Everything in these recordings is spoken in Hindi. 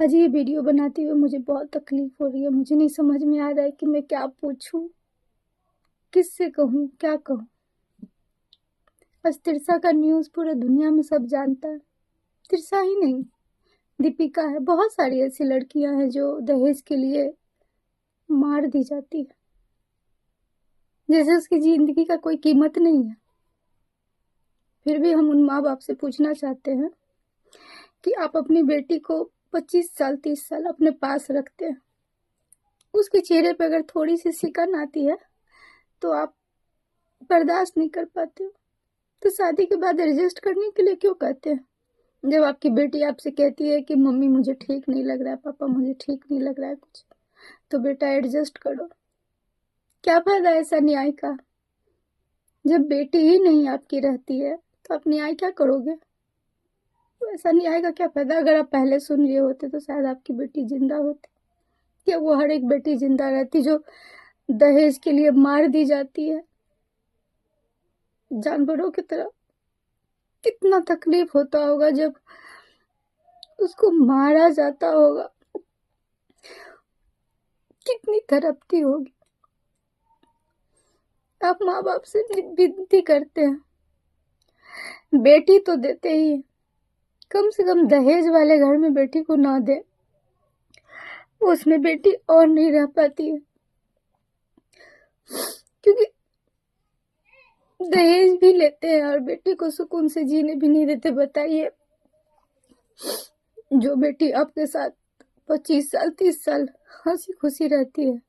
आज ये वीडियो बनाते हुए मुझे बहुत तकलीफ हो रही है। मुझे नहीं समझ में आ रहा है कि मैं क्या पूछूं, किससे कहूं, क्या कहूं। आज तिरसा का न्यूज़ पूरा दुनिया में सब जानता है। तिरसा ही नहीं, दीपिका है, बहुत सारी ऐसी लड़कियां हैं जो दहेज के लिए मार दी जाती है, जैसे उसकी जिंदगी का कोई कीमत नहीं है। फिर भी हम उन माँ बाप से पूछना चाहते हैं कि आप अपनी बेटी को 25 साल 30 साल अपने पास रखते हैं, उसके चेहरे पे अगर थोड़ी सी सिकन आती है तो आप बर्दाश्त नहीं कर पाते हो, तो शादी के बाद एडजस्ट करने के लिए क्यों कहते हैं? जब आपकी बेटी आपसे कहती है कि मम्मी मुझे ठीक नहीं लग रहा है, पापा मुझे ठीक नहीं लग रहा है कुछ, तो बेटा एडजस्ट करो। क्या फायदा ऐसा न्याय का? जब बेटी ही नहीं आपकी रहती है तो आप न्याय क्या करोगे? तो ऐसा न्याय का क्या फायदा? अगर आप पहले सुन लिए होते तो शायद आपकी बेटी जिंदा होती। क्या वो हर एक बेटी जिंदा रहती जो दहेज के लिए मार दी जाती है जानवरों की तरह? कितना तकलीफ होता होगा जब उसको मारा जाता होगा, कितनी तड़पती होगी। आप माँ बाप से विनती करते हैं, बेटी तो देते ही हैं, कम से कम दहेज वाले घर में बेटी को ना दे, उसमें बेटी और नहीं रह पाती है। क्योंकि दहेज भी लेते हैं और बेटी को सुकून से जीने भी नहीं देते। बताइए, जो बेटी आपके साथ 25 साल 30 साल हंसी खुशी रहती है,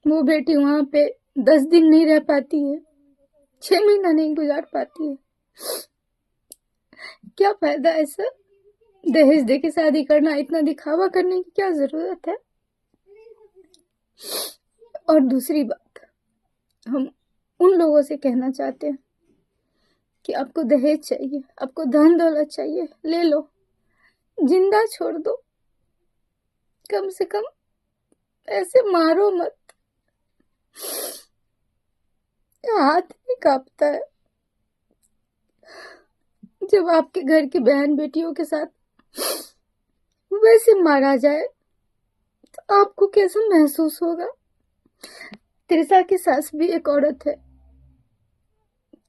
वो बेटी वहां पे 10 दिन नहीं रह पाती है, 6 महीना नहीं गुजार पाती है। क्या फायदा ऐसा दहेज दे के शादी करना? इतना दिखावा करने की क्या जरूरत है? और दूसरी बात, हम उन लोगों से कहना चाहते हैं कि आपको दहेज चाहिए, आपको धन दौलत चाहिए, ले लो, जिंदा छोड़ दो, कम से कम ऐसे मारो मत। हाथ नहीं कांपता है जब आपके घर की बहन बेटियों के साथ वैसे मारा जाए? तो आपको कैसा महसूस होगा? तिरसा की सास भी एक औरत है,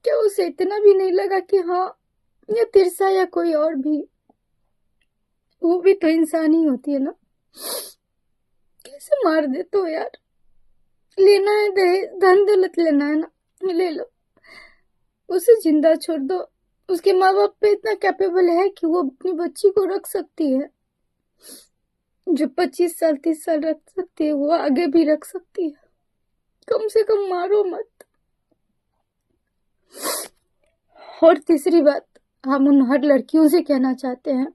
क्या उसे इतना भी नहीं लगा कि हाँ, या तिरसा या कोई और भी, वो भी तो इंसान ही होती है ना? कैसे मार देते हो यार? लेना है दहेज, धन दौलत लेना है ना, ले लो, उसे जिंदा छोड़ दो। उसके माँ बाप पे इतना कैपेबल है कि वो अपनी बच्ची को रख सकती है। जो 25 साल 30 साल रख सकती है वो आगे भी रख सकती है। कम से कम मारो मत। और तीसरी बात, हम उन हर लड़कियों से कहना चाहते हैं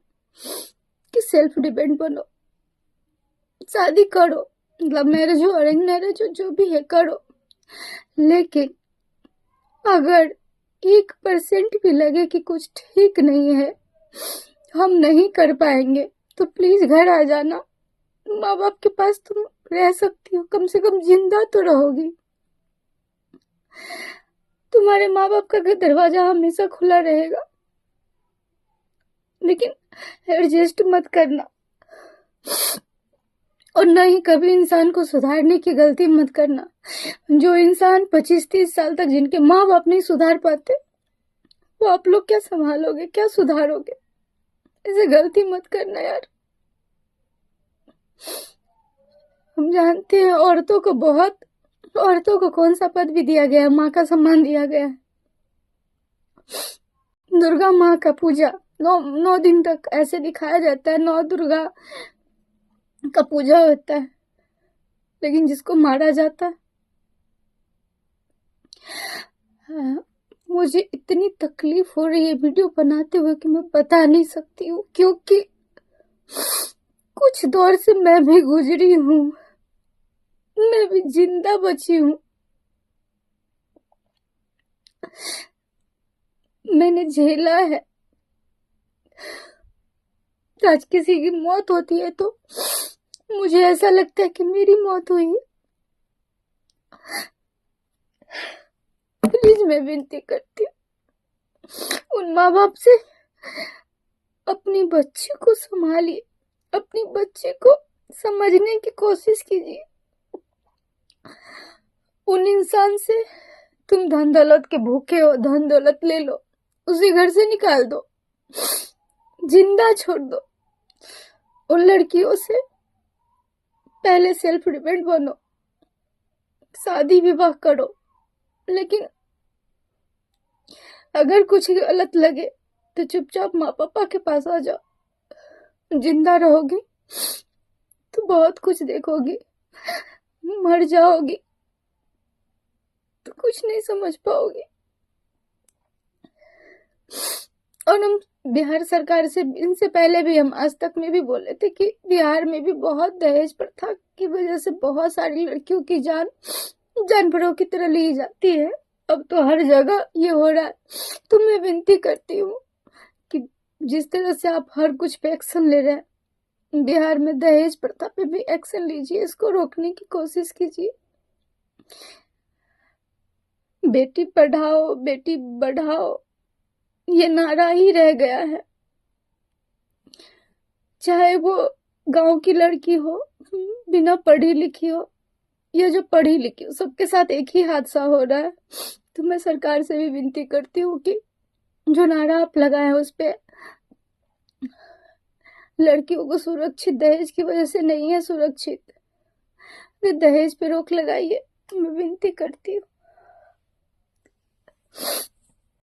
कि सेल्फ डिपेंड बनो, शादी करो, लव मैरिज हो अरेंज मैरिज हो जो भी है करो, लेकिन अगर 1% भी लगे कि कुछ ठीक नहीं है, हम नहीं कर पाएंगे, तो प्लीज घर आ जाना। माँ बाप के पास तुम रह सकती हो, कम से कम जिंदा तो रहोगी। तुम्हारे माँ बाप का घर दरवाजा हमेशा खुला रहेगा, लेकिन एडजस्ट मत करना। और न ही कभी इंसान को सुधारने की गलती मत करना। जो इंसान 25-30 साल तक जिनके माँ बाप नहीं सुधार पाते, वो आप लोग क्या संभालोगे, क्या सुधारोगे? ऐसे गलती मत करना यार। हम जानते हैं औरतों को कौन सा पद भी दिया गया है, माँ का सम्मान दिया गया है। दुर्गा माँ का पूजा 9 दिन तक ऐसे दिखाया जाता है, 9 दुर्गा का पूजा होता है, लेकिन जिसको मारा जाता है, हाँ, मुझे इतनी तकलीफ हो रही है वीडियो बनाते हुए कि मैं बता नहीं सकती हूँ, क्योंकि कुछ दौर से मैं भी गुजरी हूँ, मैं भी जिंदा बची हूँ। मैंने झेला है। आज किसी की मौत होती है तो मुझे ऐसा लगता है कि मेरी मौत हुई है। प्लीज मैं विनती करती हूँ उन माँ बाप से, अपनी बच्ची को संभालिए, अपनी बच्ची को समझने की कोशिश कीजिए। उन इंसान से तुम धन दौलत के भूखे हो, धन दौलत ले लो, उसी घर से निकाल दो, जिंदा छोड़ दो। उन लड़कियों से पहले सेल्फ डिपेंड बनो, शादी विवाह करो, लेकिन अगर कुछ गलत लगे तो चुपचाप माँ पापा के पास आ जाओ। जिंदा रहोगी तो बहुत कुछ देखोगी, मर जाओगी तो कुछ नहीं समझ पाओगी। और हम बिहार सरकार से, इनसे पहले भी हम आज तक में भी बोले थे कि बिहार में भी बहुत दहेज प्रथा की वजह से बहुत सारी लड़कियों की जान जानवरों की तरह ली जाती है। अब तो हर जगह ये हो रहा है। तो मैं विनती करती हूँ कि जिस तरह से आप हर कुछ पे एक्शन ले रहे हैं, बिहार में दहेज प्रथा पे भी एक्शन लीजिए, इसको रोकने की कोशिश कीजिए। बेटी पढ़ाओ बेटी बढ़ाओ ये नारा ही रह गया है। चाहे वो गांव की लड़की हो, बिना पढ़ी लिखी हो, या जो पढ़ी लिखी हो, सबके साथ एक ही हादसा हो रहा है। तो मैं सरकार से भी विनती करती हूँ कि जो नारा आप लगाए उस पे, लड़कियों को सुरक्षित दहेज की वजह से नहीं है सुरक्षित, दहेज पे रोक लगाइए, मैं विनती करती हूँ।